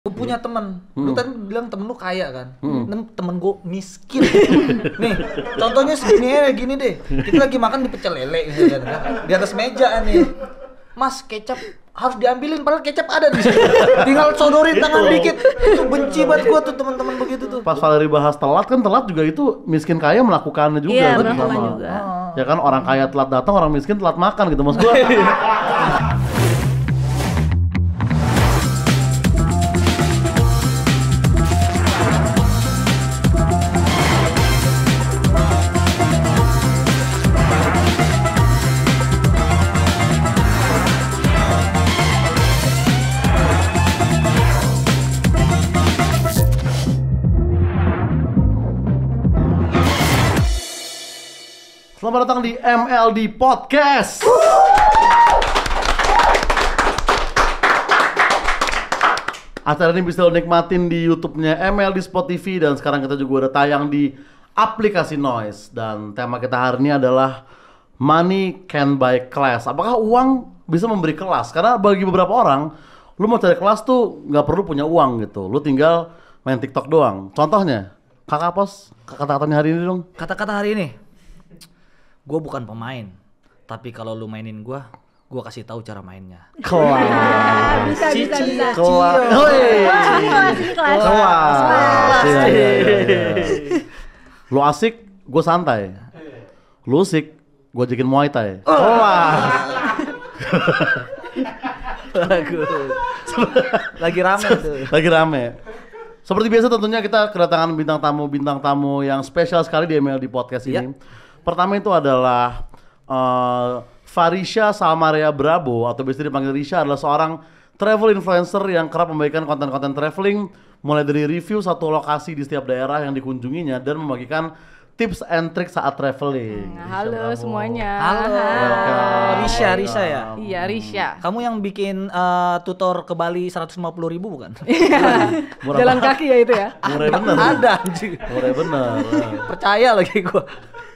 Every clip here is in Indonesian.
Gue punya temen, lu tadi bilang temen lu kaya kan? Temen gue miskin. Nih, contohnya gini deh. Kita lagi makan di pecel lele misalkan, kan? Di atas meja nih. Mas, kecap harus diambilin, padahal kecap ada di sini. Tinggal sodorin tangan dikit. Itu benci banget gua tuh teman-teman begitu tuh. Pas Valeri bahas telat kan, telat juga itu miskin kaya melakukannya juga. Iya, kan, melakukan sama. juga. Ya kan, orang kaya telat datang, orang miskin telat makan gitu maksud gua. Selamat datang di MLD Podcast. Acara ini bisa lo nikmatin di YouTube-nya MLD Spot TV, dan sekarang kita juga udah tayang di aplikasi Noise. Dan tema kita hari ini adalah Money Can Buy Class. Apakah uang bisa memberi kelas? Karena bagi beberapa orang, lu mau cari kelas tuh nggak perlu punya uang gitu. Lu tinggal main TikTok doang. Contohnya, Kakak Pos, kata-katanya hari ini dong. Kata-kata hari ini. Gue bukan pemain, tapi kalau lu mainin gue kasih tahu cara mainnya. Bisa. Kelas. Lu asik, gue santai. Lu asik, gue ajakin Muay Thai. Kelas. Lagi rame tuh. Lagi rame. Seperti biasa tentunya kita kedatangan bintang tamu yang spesial sekali di MLD Podcast ini. Pertama itu adalah Farisha Salmaria Brabo, atau biasa dipanggil Risha, adalah seorang travel influencer yang kerap membagikan konten-konten traveling, mulai dari review satu lokasi di setiap daerah yang dikunjunginya dan membagikan tips and trick saat traveling. Halo semuanya. Halo. Risha ya? Iya, Risha. Kamu yang bikin tutor ke Bali 150.000 bukan? Jalan kaki ya itu ya? Murah bener. Ada anjing. Murah bener. Percaya lagi gua.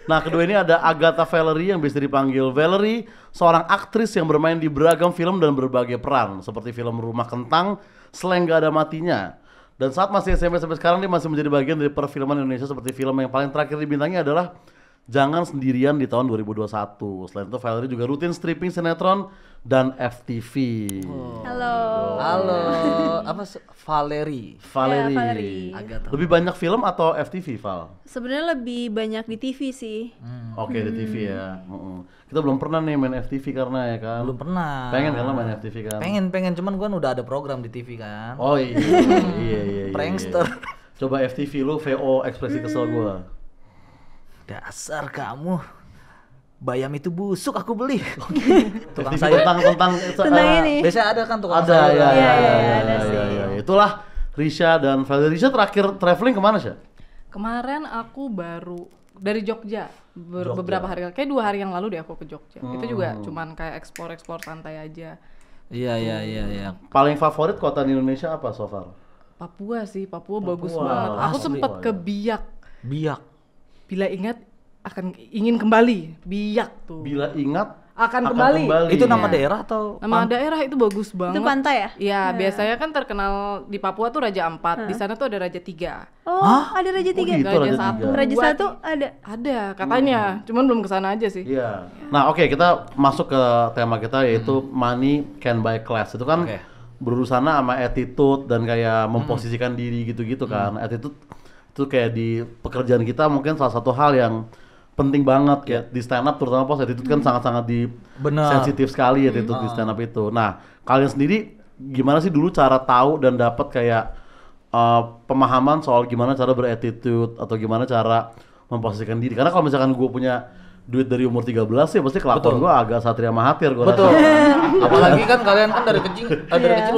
Nah, kedua ini ada Agatha Valerie yang bisa dipanggil Valerie, seorang aktris yang bermain di beragam film dan berbagai peran, seperti film Rumah Kentang, Slang Gak Ada Matinya. Dan saat masih SMP sampai sekarang dia masih menjadi bagian dari perfilman Indonesia, seperti film yang paling terakhir dibintangi adalah Jangan Sendirian di tahun 2021. Selain itu Valerie juga rutin stripping sinetron dan FTV. Halo. Apa Valerie? Valerie. Ya, Valerie. Agatha. Lebih banyak film atau FTV, Val? Sebenarnya lebih banyak di TV sih. Oke, di TV ya. Kita belum pernah nih main FTV karena ya kan. Belum pernah. Pengen kan lo main FTV kan? Pengen, cuman gua udah ada program di TV kan. Oh iya. Prankster. Coba FTV lu VO ekspresi kesel gua. Dasar kamu. Bayam itu busuk aku beli. Tukang FTV sayur. tentang ini. Biasanya ada kan tukang ada sayur. ya. ada sih. Itulah Risha dan Valerie. Risha terakhir traveling kemana sih? Kemarin aku baru dari Jogja, beberapa hari, kayak 2 hari yang lalu deh aku ke Jogja. Itu juga cuman kayak explore santai aja. Iya. Paling favorit kota di Indonesia apa so far? Papua sih, Papua bagus banget. Aku Asli. sempat ke Biak. Biak. Bila ingat ingin kembali. Biak tuh. Bila ingat akan kembali. Itu nama daerah atau Nama daerah itu bagus banget. Itu pantai ya? Iya, biasanya kan terkenal di Papua tuh Raja Ampat. Di sana tuh ada Raja 3. Oh, ada Raja 3. gitu, Raja 3. Raja 1 ada. Ada katanya, cuman belum kesana aja sih. Iya. Nah, oke, kita masuk ke tema kita, yaitu Money Can Buy Class. Itu kan berurusan sama attitude dan kayak memposisikan diri gitu-gitu kan. Attitude itu kayak di pekerjaan kita mungkin salah satu hal yang penting banget kayak di stand up, terutama pas attitude kan sangat-sangat sensitif sekali attitude di stand up itu. Nah, kalian sendiri gimana sih dulu cara tahu dan dapat kayak pemahaman soal gimana cara berattitude atau gimana cara memposisikan diri? Karena kalau misalkan gue punya duit dari umur 13 sih pasti kelakuan gue agak Satria Mahathir gue. Betul. Apalagi kan kalian kan dari kecil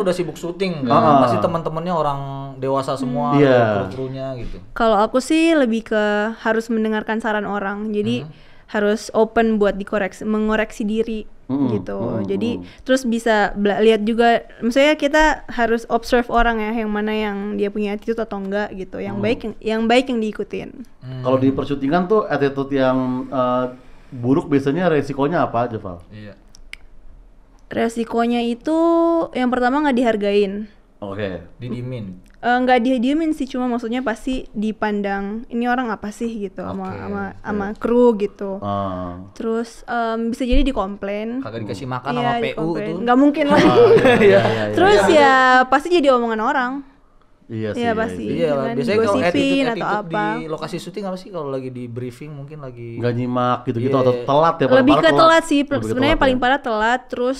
udah sibuk syuting kan. Pasti teman-temannya orang dewasa semua, kru-krunya gitu. Kalau aku sih lebih ke harus mendengarkan saran orang. Jadi harus open buat mengoreksi diri gitu. Jadi terus bisa lihat juga, maksudnya kita harus observe orang ya, yang mana yang dia punya attitude atau enggak gitu. Yang baik yang diikutin. Kalau di persyutingan tuh attitude yang buruk biasanya resikonya apa aja, Val? Iya. Resikonya itu yang pertama nggak dihargain. Oke. Didiemin. Nggak didiemin sih, cuma maksudnya pasti dipandang ini orang apa sih gitu sama kru gitu. Terus bisa jadi dikomplain. Kagak dikasih makan sama PU tuh. Nggak mungkin lah. Terus ya pasti jadi omongan orang. Iya sih. Iya pasti. Iya, kan, biasanya kalau digosipin attitude atau apa. di lokasi syuting apa sih kalau lagi di briefing mungkin lagi Nggak nyimak gitu-gitu Iya. atau telat ya. paling Lebih parah ke telat sih, Lebih ke sebenarnya telat paling ya. parah telat, terus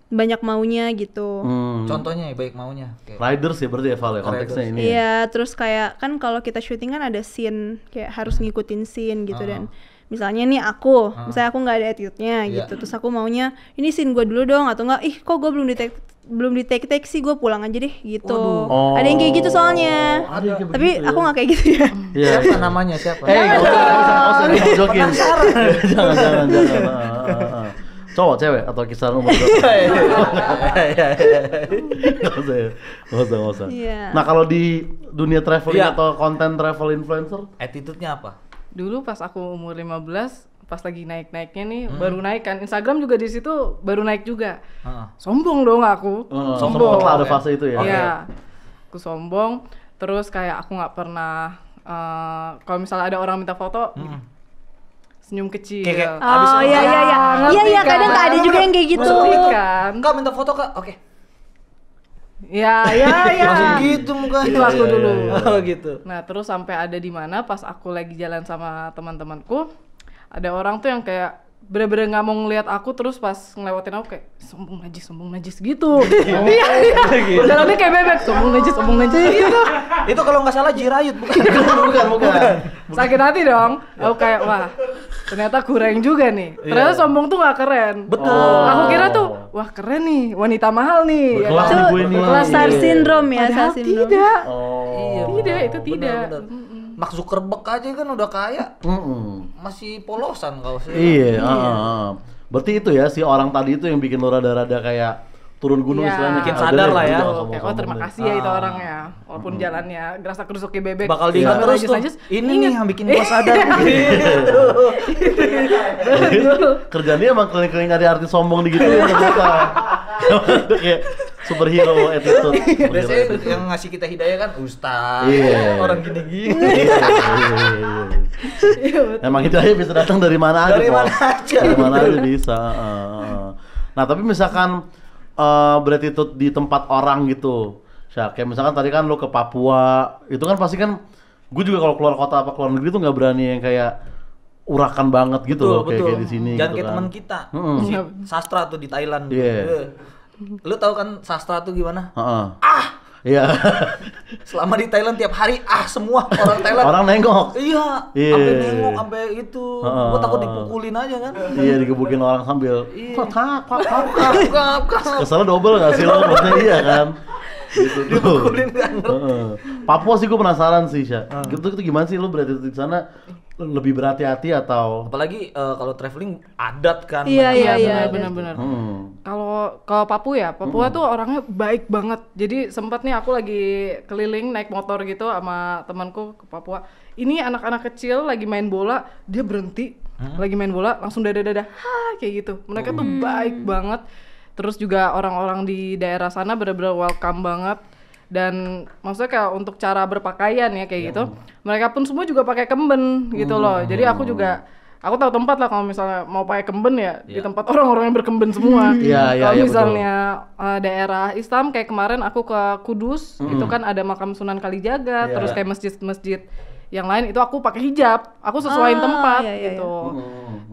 banyak maunya gitu. contohnya ya baik maunya. Kayak Riders ya berarti ya Val ya konteksnya ini. Ya? Iya, terus kayak kan kalau kita syuting kan ada scene kayak harus ngikutin scene gitu dan misalnya nih misalnya aku nggak ada attitude-nya gitu, terus aku maunya ini scene gue dulu dong atau enggak, kok gue belum di take sih, gue pulang aja deh gitu. Ada yang kayak gitu soalnya. Ada yang kayak Tapi begitu aku ya? nggak kayak gitu ya. Iya. siapa namanya siapa? Nggak usah dijokin. Jangan. Cowok, cewek, atau kisaran umur berapa? Nggak usah. Iya. Nah kalau di dunia traveling Iya. atau konten travel influencer, Attitude-nya apa? Dulu pas aku umur 15, pas lagi naik-naiknya nih, baru naik kan. Instagram juga di situ baru naik juga. Sombong dong aku. sempet lah ada fase itu ya. Iya. Aku sombong, terus kayak aku nggak pernah kalau misalnya ada orang minta foto, senyum kecil. Kayak Oh iya. Iya kadang nggak ada juga yang kayak gitu. Ngerti kan? Kak minta foto Kak, oke. Ya. Langsung gitu mukanya. Itu aku dulu. Oh gitu. Nah, terus sampai ada di mana pas aku lagi jalan sama teman-temanku, ada orang tuh yang kayak bener-bener nggak mau ngeliat aku, terus pas ngelewatin aku kayak sombong najis gitu. Iya. Jalannya kayak bebek, sombong najis gitu. Itu kalau nggak salah Jirayut bukan? bukan. Sakit hati dong. Aku kayak wah, ternyata kurang juga nih. Ternyata sombong tuh nggak keren. Betul. Aku kira tuh wah keren nih, wanita mahal nih. Berkelas nih gue nih. Itu star syndrome ya, Padahal star syndrome. tidak. Iya. Tidak, itu tidak. Bener. Mark Zuckerberg aja kan udah kaya, masih polosan kau sih. Iya. Berarti itu ya si orang tadi itu yang bikin lo rada-rada kayak turun gunung Iya. istilahnya. Bikin Kayak, sadar udah lah deh, ya. jangan Kayak, sombong-sombong terima deh. kasih ya itu orangnya. Walaupun jalannya gerasa gerusuk kayak bebek. Bakal diingat terus tuh. Ini nih yang bikin gua sadar. Kerjaan dia emang keliling-keliling nyari artis sombong di gitu ya ternyata. Itu kayak superhero attitude. Superhero Biasanya attitude. yang ngasih kita hidayah kan ustaz, Iya. orang gini-gini. Emang hidayah bisa datang dari mana aja. Dari Bos. mana aja. Dari mana aja bisa. Nah tapi misalkan beretitude di tempat orang gitu, kayak misalkan tadi kan lo ke Papua, itu kan pasti kan, gue juga kalau keluar kota apa keluar negeri tuh nggak berani yang kayak urakan banget gitu loh, kayak di sini. Jangan gitu kayak kan. teman kita, si Sastra tuh di Thailand. Iya. Lu tahu kan Sastra tuh gimana? Iya. Selama di Thailand tiap hari semua orang Thailand. Orang nengok. Iya, Iya. sampai nengok, sampai itu. Gua takut dipukulin aja kan. Iya, digebukin orang sambil kak. Kap. Keselnya double nggak sih lo? Maksudnya iya kan? Gitu tuh. Dipukulin kan. Papua sih gue penasaran sih, Sya. Itu gimana sih lo berarti di sana? Lebih berhati-hati atau? Apalagi kalau traveling adat kan. Iya. Benar-benar. Kalau Papua tuh orangnya baik banget. Jadi sempat nih aku lagi keliling naik motor gitu sama temanku ke Papua. Ini anak-anak kecil lagi main bola, dia berhenti. Lagi main bola langsung dada-dada. Kayak gitu. Mereka tuh baik banget. Terus juga orang-orang di daerah sana benar-benar welcome banget. Dan maksudnya kayak untuk cara berpakaian ya kayak gitu. Mereka pun semua juga pakai kemben gitu loh. Jadi aku tahu tempat lah kalau misalnya mau pakai kemben ya di tempat orang-orang yang berkemben semua. Kalau misalnya daerah Islam kayak kemarin aku ke Kudus, itu kan ada makam Sunan Kalijaga, terus kayak masjid-masjid yang lain itu aku pakai hijab. Aku sesuaiin tempat gitu.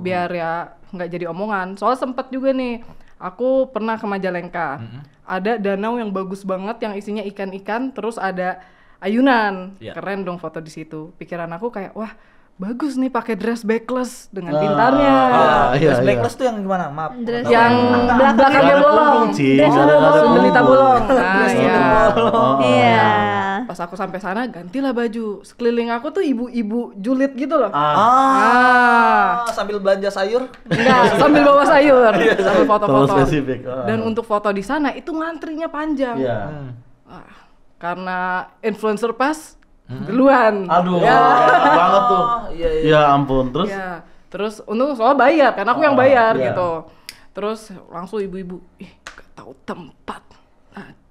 Biar ya nggak jadi omongan. Soalnya sempet juga nih aku pernah ke Majalengka. Ada danau yang bagus banget yang isinya ikan-ikan, terus ada ayunan. Keren dong foto di situ. Pikiran aku kayak wah, bagus nih pakai dress backless dengan pintarnya. Dress backless tuh yang gimana? Maaf. Yang belakangnya bolong. Delita bolong. Iya. Pas aku sampai sana gantilah baju. Sekeliling aku tuh ibu-ibu julid gitu loh. Sambil belanja sayur. Enggak, sambil bawa sayur, sambil foto-foto. Spesifik. Dan untuk foto di sana itu ngantrinya panjang. Karena influencer pas duluan. Aduh, banget tuh. Ya ampun, terus? Ya, terus untung soal bayar, kan aku yang bayar gitu. Terus langsung ibu-ibu, gak tahu tempat.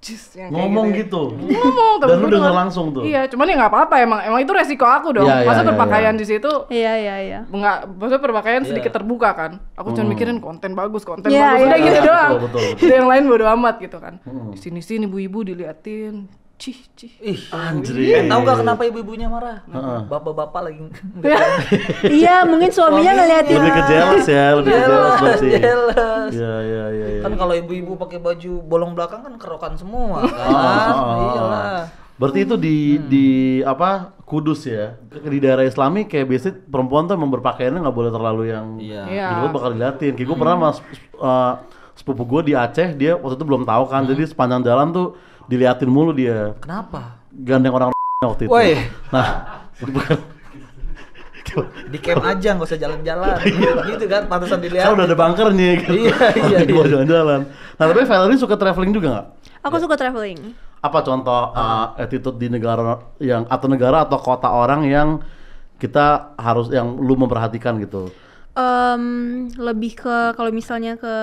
Jis, yang kayak Ngomong ya. gitu. Ngomong, Dan lu denger langsung tuh. Iya, cuman ya nggak apa-apa, emang itu resiko aku dong. Iya, Masa iya, berpakaian iya. di situ Iya. nggak, maksudnya berpakaian sedikit Iya. terbuka kan. Aku cuma mikirin konten bagus, Iya, udah iya. gitu doang. Betul. Udah yang lain bodo amat gitu kan. Di sini ibu-ibu diliatin, cih. Ih, Anjir. tahu gak kenapa ibu-ibunya marah? Bapak-bapak lagi. Iya, mungkin suaminya ngeliatin. Lebih ke jealous ya, lebih ke jealous berarti. Jealous. Iya. Kan kalau ibu-ibu pakai baju bolong belakang kan kerokan semua kan. Iyalah. Berarti itu di apa Kudus ya, di daerah Islami kayak biasanya perempuan tuh emang berpakaiannya nggak boleh terlalu yang Iya. Iya. gitu bakal diliatin. Kayak gue pernah mas sepupu gue di Aceh, dia waktu itu belum tahu kan, jadi sepanjang jalan tuh diliatin mulu dia, Kenapa? gandeng orang waktu itu. Woi. Nah, bukan. Di camp aja nggak usah jalan-jalan. Gitu kan, pantesan dilihat. Kan udah ada bunkernya gitu. Iya. Buat jalan-jalan. Nah, tapi Valerie suka traveling juga nggak? Aku suka traveling. Apa contoh attitude di negara yang atau negara atau kota orang yang kita harus yang lu memperhatikan gitu? Lebih ke kalau misalnya ke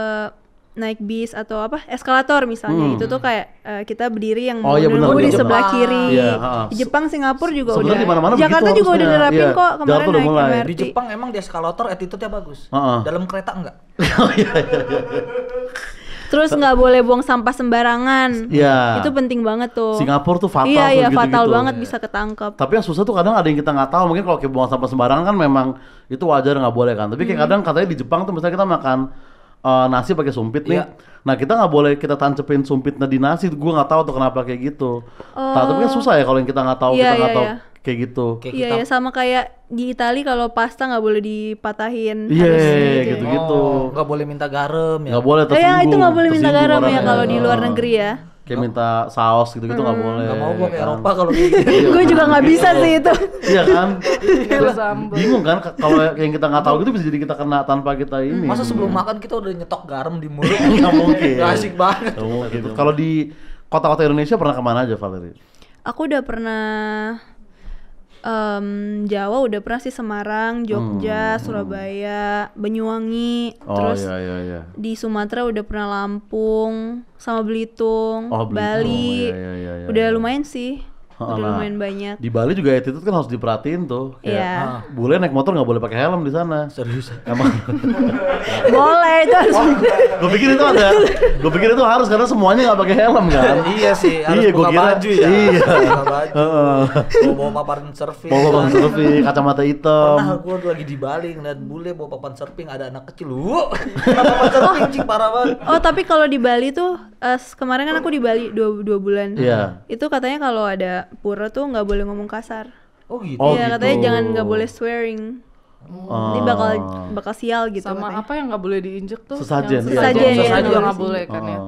naik bis atau apa eskalator misalnya itu tuh kayak kita berdiri yang Oh, iya benar, nunggu di iya, sebelah benar. kiri. Iya, Di Jepang, Singapura juga Sebenarnya udah. di mana-mana Jakarta begitu juga udah harusnya. nerapin Iya, kok kemarin Jakarta udah naik mulai. MRT. Di Jepang emang di eskalator attitude-nya bagus. Dalam kereta enggak? Terus nggak boleh buang sampah sembarangan. Iya. Itu penting banget tuh. Singapura tuh fatal Iya, tuh iya, gitu-gitu. fatal banget bisa ketangkep. Tapi yang susah tuh kadang ada yang kita nggak tahu. Mungkin kalau kayak buang sampah sembarangan kan memang itu wajar nggak boleh kan. Tapi kayak kadang katanya di Jepang tuh misalnya kita makan nasi pakai sumpit nih. Iya. Nah kita nggak boleh kita tancepin sumpitnya di nasi. Gue nggak tahu tuh kenapa kayak gitu. Tapi kan susah ya kalau yang kita nggak tahu, Iya, kita nggak iya, tahu iya. kayak gitu. Kayak Iya, kita. ya sama kayak di Itali kalau pasta nggak boleh dipatahin. Iya, harus gitu. gitu-gitu. Nggak boleh minta garam ya. Nggak boleh Ya tersinggung. itu nggak boleh minta tersinggung garam ya orangnya. kalau di luar negeri ya. Kayak minta saus gitu-gitu nggak boleh. Nggak mau gua ke kan. Eropa kalau kayak gitu. Gue juga nggak bisa sih itu. Iya kan? Terus sambal. Bingung kan kalau yang kita nggak tahu gitu bisa jadi kita kena tanpa kita ini. Masa sebelum makan kita udah nyetok garam di mulut? Nggak mungkin. Nggak asik banget. Nggak mungkin. Kalau di kota-kota Indonesia pernah kemana aja Valerie? Aku udah pernah Jawa udah pernah sih, Semarang, Jogja, Surabaya, Banyuwangi, Oh terus iya. di Sumatera udah pernah Lampung, sama Belitung, Oh, Belitung. Bali. Iya. Udah lumayan sih. Udah Nah, lumayan banyak. Di Bali juga attitude kan harus diperhatiin tuh. Iya. Bule naik motor nggak boleh pakai helm di sana. Serius. Emang. Boleh itu harus. Gue pikir itu ada. Gue pikir itu harus karena semuanya nggak pakai helm kan. Iya sih, harus Iya, gua buka kira- baju ya. iya. Buka baju. Bawa papan surfing. Bawa papan surfing, kacamata hitam. Pernah gue lagi di Bali ngeliat bule bawa papan surfing, ada anak kecil. Papan surfing cing parah banget. Oh tapi kalau di Bali tuh kemarin kan aku di Bali 2 bulan. Iya. Itu katanya kalau ada pura tuh nggak boleh ngomong kasar. Oh gitu. Oh, Iya gitu. katanya jangan nggak boleh swearing. Ini bakal sial gitu Sama katanya. apa yang nggak boleh diinjek tuh? Sesajen, Yang iya. Sesajen, sesajen iya, juga iya. nggak boleh kan ya.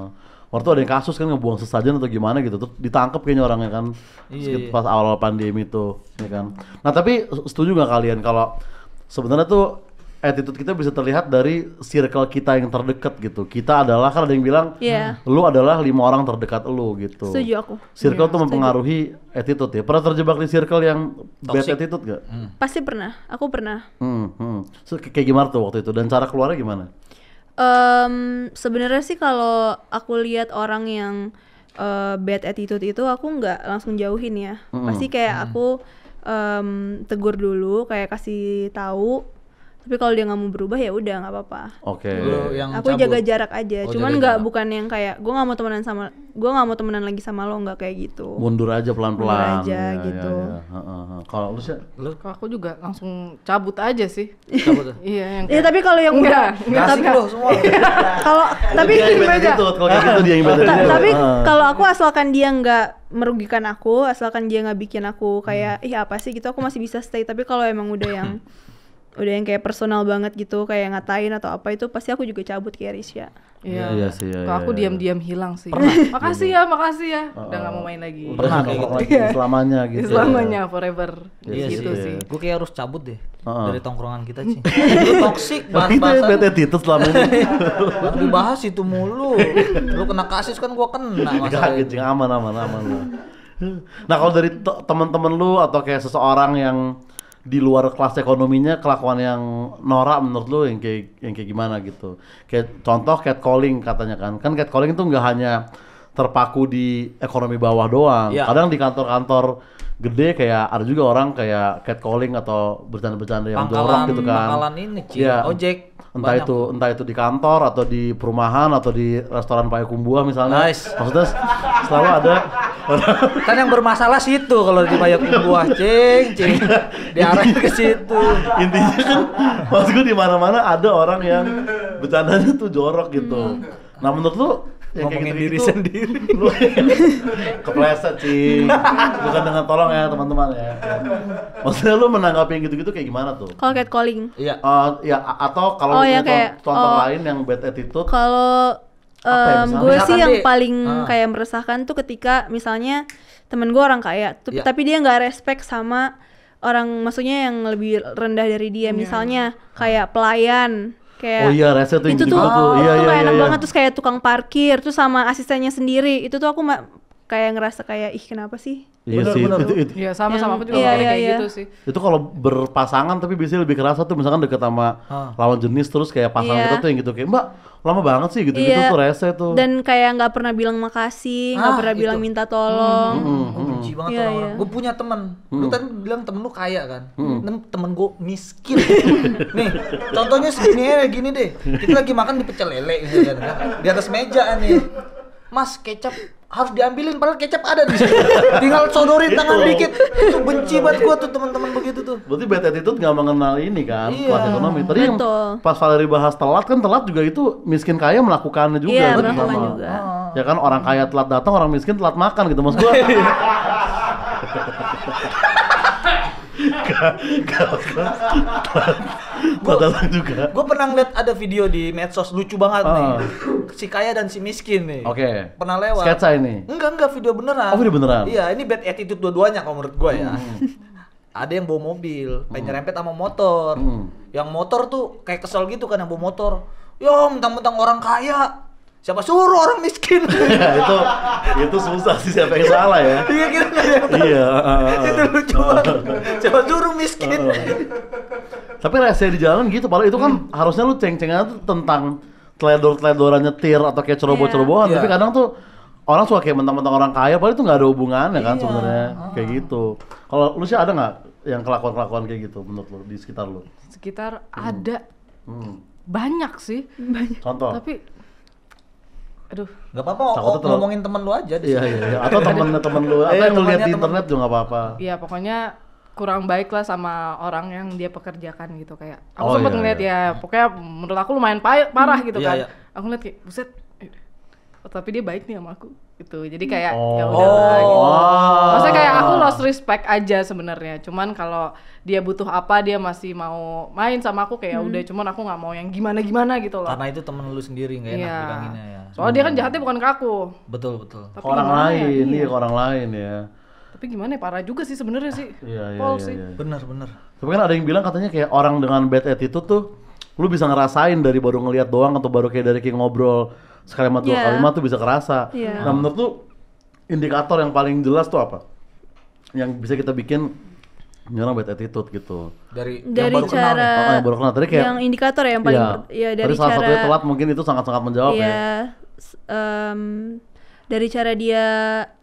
Waktu ada yang kasus kan ngebuang sesajen atau gimana gitu, terus ditangkap kayaknya orangnya kan. Iya. Pas awal pandemi itu, ya kan. Nah tapi setuju nggak kalian kalau sebenarnya tuh attitude kita bisa terlihat dari circle kita yang terdekat gitu. Kita adalah, kan ada yang bilang, Iya. lu adalah 5 orang terdekat lu gitu. Setuju aku. Circle tuh mempengaruhi attitude ya. Pernah terjebak di circle yang bad Toxic. attitude gak? Pasti pernah. Aku pernah. So, kayak gimana tuh waktu itu dan cara keluarnya gimana? Sebenarnya sih kalau aku lihat orang yang bad attitude itu aku nggak langsung jauhin ya. Pasti kayak aku tegur dulu, kayak kasih tahu. Tapi kalau dia nggak mau berubah ya udah nggak apa-apa. Oke. Lu yang Aku cabut. jaga jarak aja. Oh, Cuman jaga nggak jarak. bukan yang kayak gue nggak mau temenan lagi sama lo, nggak kayak gitu. Mundur aja pelan-pelan. Mundur aja, Ya, gitu. Kalau lu sih Kalau aku juga langsung cabut aja sih. Cabut tuh. Iya yang Ya tapi kalau yang Enggak, Nggak asik lo semua. kalau tapi dia yang bad attitude, kalau kayak gitu dia yang bad attitude. tapi kalau aku asalkan dia nggak merugikan aku, asalkan dia nggak bikin aku kayak ih apa sih gitu, aku masih bisa stay. Tapi kalau emang udah yang kayak personal banget gitu, kayak ngatain atau apa, itu pasti aku juga cabut kayak Risha. Iya sih, iya, Kalau aku iya. diam-diam hilang sih. Makasih ya. Udah nggak mau main lagi. Pernah kayak gitu. Selamanya gitu. Selamanya forever. Iya gitu sih. sih. Gue kayak harus cabut deh Heeh. dari tongkrongan kita sih. Lu toksik Tapi itu ya bad bahas-bahasan. attitude selama ini. Yang dibahas itu mulu. Lu kena kasus kan gua kena masalah Kaget, itu. cing. Aman lah. Nah kalau dari teman-teman lu atau kayak seseorang yang di luar kelas ekonominya kelakuan yang norak menurut lu yang kayak gimana gitu? Kayak contoh catcalling katanya kan catcalling itu nggak hanya terpaku di ekonomi bawah doang. Iya. Kadang di kantor-kantor gede kayak ada juga orang kayak catcalling atau bercanda-bercanda yang jorok gitu kan. Pangkalan ini, Ci. Iya. Ojek. Entah itu di kantor atau di perumahan atau di restoran Payakumbuh misalnya. Nice. Maksudnya selalu ada Kan yang bermasalah situ kalau di Payakumbuh, cing. Diarahin ke situ. intinya kan maksud gue di mana-mana ada orang yang bercandanya tuh jorok gitu. Nah menurut lu yang kayak Ngomongin gitu-gitu diri sendiri. lu kepleset sih. Bukan dengan tolong ya teman-teman ya. Maksudnya lu menanggapi yang gitu-gitu kayak gimana tuh? Kalau catcalling. Iya. Ya atau kalau Oh, lu ya, punya kayak, contoh oh. lain yang bad attitude Kalau Apa ya, misalnya? gue sih Misalkan yang dia- paling kayak meresahkan tuh ketika misalnya temen gue orang kaya, Iya. tapi dia nggak respect sama orang, maksudnya yang lebih rendah dari dia, misalnya kayak pelayan, kayak Oh iya, rese tuh yang itu tuh, gitu-gitu tuh. Iya, tuh iya, kayak enak iya. banget, terus kayak tukang parkir, terus sama asistennya sendiri, itu tuh aku kayak ngerasa kayak ih kenapa sih? Iya Bener, sih, bener. itu Iya, sama-sama aku juga Iya, ngomongnya iya, kayak iya. gitu sih. itu kalau berpasangan tapi biasanya lebih kerasa tuh misalkan deket sama lawan jenis terus kayak pasangan Iya. kita tuh yang gitu kayak Mbak lama banget sih gitu-gitu Iya. tuh rese tuh. Dan kayak nggak pernah bilang makasih, nggak pernah itu. bilang minta tolong. Gue benci banget Iya, orang-orang. iya. Gue punya temen. Lu tadi bilang temen lu kaya kan? Temen gue miskin. Nih, contohnya segini aja gini deh. Kita lagi makan di pecel lele gitu kan. Di atas meja nih. Mas, kecap harus diambilin padahal kecap ada di situ. Tinggal sodorin tangan dikit. Itu benci banget gua tuh teman-teman begitu tuh. Berarti bad attitude nggak mengenal ini kan Iya. kelas ekonomi. Tadi yang Betul. pas Valeri bahas telat kan telat juga itu miskin kaya melakukannya juga. Iya, kan, melakukan sama. juga. Ya kan orang kaya telat datang, orang miskin telat makan gitu maksud gua. Telat datang juga. Gue pernah ngeliat ada video di medsos lucu banget nih. Ah. Si kaya dan si miskin nih. Oke. Pernah lewat. Sketsa ini. Enggak video beneran. Oh, video beneran? Iya, ini bad attitude dua-duanya kalau menurut gua ya. Ada yang bawa mobil, pengen nyerempet sama motor. Yang motor tuh kayak kesel gitu kan yang bawa motor. Ya, mentang-mentang orang kaya. Siapa suruh orang miskin? Ya, itu susah sih siapa yang salah ya. Iya, kita nggak ada yang tahu. Iya. Itu lucu banget. Siapa suruh miskin? Tapi rese di jalan gitu, padahal itu kan harusnya lu ceng-cengan tuh tentang teledor-teledoran nyetir atau kayak ceroboh-cerobohan, Iya. tapi kadang tuh orang suka kayak mentang-mentang orang kaya, padahal itu nggak ada hubungannya kan Iya. sebenarnya kayak gitu. Kalau lu sih ada nggak yang kelakuan-kelakuan kayak gitu menurut lu di sekitar lu? Sekitar ada Hmm. banyak sih. Contoh? Tapi aduh, Gak apa-apa, Takutnya terlalu- ngomongin temen lu aja di Iya sini. iya. Atau temen-temen lu, atau Iya, yang lu lihat temennya di temen. internet juga nggak apa-apa. ya pokoknya kurang baik lah sama orang yang dia pekerjakan gitu kayak. Aku Oh, sempet iya, ngeliat iya. ya, pokoknya menurut aku lumayan parah gitu Iya, kan. iya. Aku ngeliat kayak buset. Oh, tapi dia baik nih sama aku gitu. Jadi kayak Oh. ya udahlah gitu. Oh. Maksudnya kayak aku lost respect aja sebenarnya. Cuman kalau dia butuh apa dia masih mau main sama aku kayak udah, cuman aku nggak mau yang gimana-gimana gitu loh. Karena itu temen lu sendiri, gak enak Iya. bilanginnya ya. Soalnya dia kan jahatnya bukan ke aku. Betul, betul. Tapi Ke orang gimana ya? lain, Iya. iya ke orang lain ya. Tapi gimana ya, parah juga sih sebenarnya sih. Iya iya Pol iya. sih. iya. Bener. Tapi kan ada yang bilang katanya kayak orang dengan bad attitude tuh lu bisa ngerasain dari baru ngelihat doang atau baru kayak dari kayak ngobrol sekalimat dua Iya. kalimat tuh bisa kerasa. Iya. Nah menurut lu indikator yang paling jelas tuh apa? Yang bisa kita bikin ini orang bad attitude gitu. Dari Dari yang baru kenal nih. cara yang baru kenal tadi kayak yang indikator ya yang paling iya. dari Tadi salah cara satunya telat mungkin itu sangat-sangat menjawab ya. Iya, dari cara dia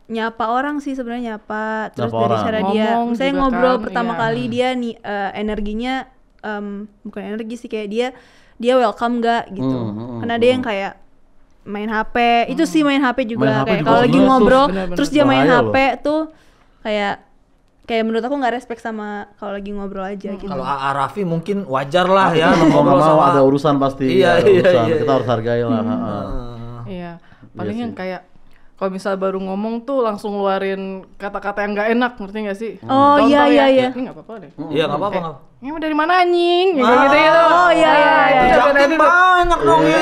nyapa orang sih sebenarnya nyapa, terus Nyapa dari orang. cara dia Ngomong misalnya juga ngobrol kan, pertama iya. kali dia nih energinya bukan energi sih, kayak dia welcome nggak gitu. Karena ada yang kayak main HP, itu sih main HP juga, Main HP kayak juga kalau lagi bener tuh, ngobrol bener-bener. terus dia main Bahaya HP tuh kayak menurut aku nggak respect sama kalau lagi ngobrol aja gitu. Kalau AA Raffi mungkin wajar lah ya Mau nggak ngobrol mau sama ada urusan pasti. Iya, ada iya, urusan. iya, Kita iya. harus hargai lah. heeh. Iya. Paling Iya yang sih. kayak kalau misal baru ngomong tuh langsung ngeluarin kata-kata yang nggak enak, ngerti nggak sih? Oh, Contoh iya, ya, iya, iya. Ini nggak apa-apa deh. Iya, nggak apa-apa. nggak apa-apa. Ini dari mana anjing? Gitu gitu. Oh, iya, iya, iya. Itu Jaktim dari- banyak dong ya.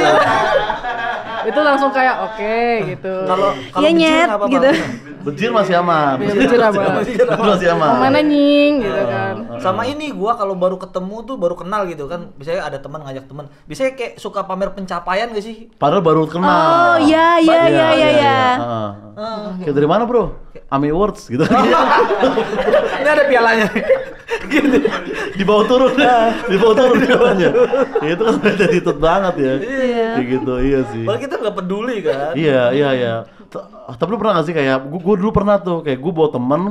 itu langsung kayak oke gitu. Kalau Iya, benci nyet, nggak apa-apa. gitu. Bejir masih aman. Iya, bejir aman. Bejir masih aman. Mana nying gitu kan. Sama ini gua kalau baru ketemu tuh baru kenal gitu kan, biasanya ada teman ngajak teman, biasanya kayak suka pamer pencapaian gak sih? Padahal baru kenal. Oh iya iya iya iya. Heeh. Kayak dari mana bro? AMI Awards gitu. Ini ada pialanya. Gitu. Dibawa turun, dibawa turun pialanya. Ya, itu kan bad attitude banget ya. Iya. Kayak gitu, iya sih. Padahal kita nggak peduli kan. Iya. tapi lu pernah gak sih kayak gue dulu pernah tuh kayak gue bawa temen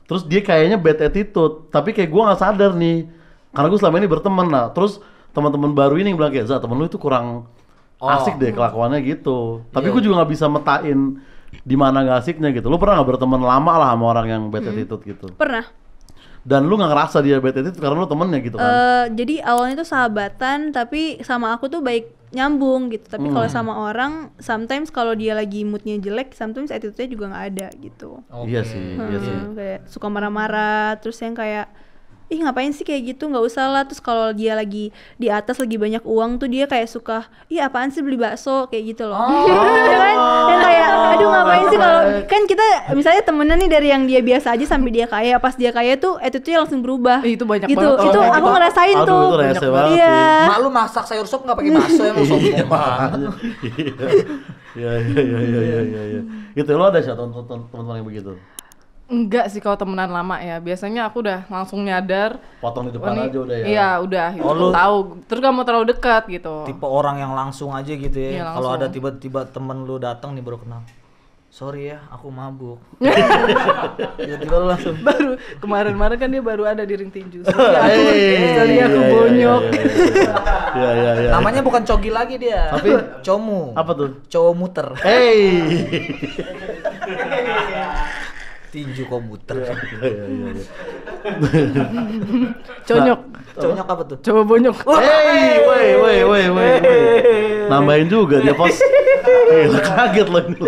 terus dia kayaknya bad attitude tapi kayak gue nggak sadar nih karena gue selama ini berteman lah terus teman-teman baru ini yang bilang kayak Za temen lu itu kurang asik deh kelakuannya gitu tapi gue juga nggak bisa metain di mana nggak asiknya gitu. Lu pernah nggak berteman lama lah sama orang yang bad attitude gitu? Pernah. Dan lu nggak ngerasa dia bad attitude karena lu temennya gitu kan? Jadi awalnya tuh sahabatan tapi sama aku tuh baik nyambung gitu. Tapi kalau sama orang, sometimes kalau dia lagi moodnya jelek, sometimes attitude-nya juga nggak ada gitu. Iya sih, iya sih. Kayak suka marah-marah, terus yang kayak ih ngapain sih kayak gitu, nggak usah lah. Terus kalau dia lagi di atas lagi banyak uang tuh dia kayak suka ih apaan sih beli bakso kayak gitu loh. Ya kan? Yang kayak aduh ngapain sih kalau kan kita misalnya temenan nih dari yang dia biasa aja sampai dia kaya, pas dia kaya tuh attitude-nya langsung berubah. Itu banyak gitu. banget. Itu aku ngerasain Aduh, tuh. itu rese banget Iya. Mak lu masak sayur sop nggak pakai bakso emang sombong banget. Iya. Itu lo ada sih teman-teman yang begitu? Enggak sih kalau temenan lama ya. Biasanya aku udah langsung nyadar. Potong di depan aja udah ya? Iya udah, itu lu tahu. Terus gak mau terlalu dekat gitu. Tipe orang yang langsung aja gitu ya. Iya, Kalau langsung. ada tiba-tiba temen lu datang nih baru kenal. Sorry ya, aku mabuk. Tiba-tiba lu langsung Baru kemarin-kemarin kan dia baru ada di ring tinju. Sorry aku bonyok. Iya. namanya bukan cogi lagi dia. Tapi comu. apa tuh? Cowok muter. Hey. Tinju komuter. Iya. Conyok. Conyok apa tuh? Coba bonyok. Hey, woi. Nambahin juga dia pos. Kaget loh ini.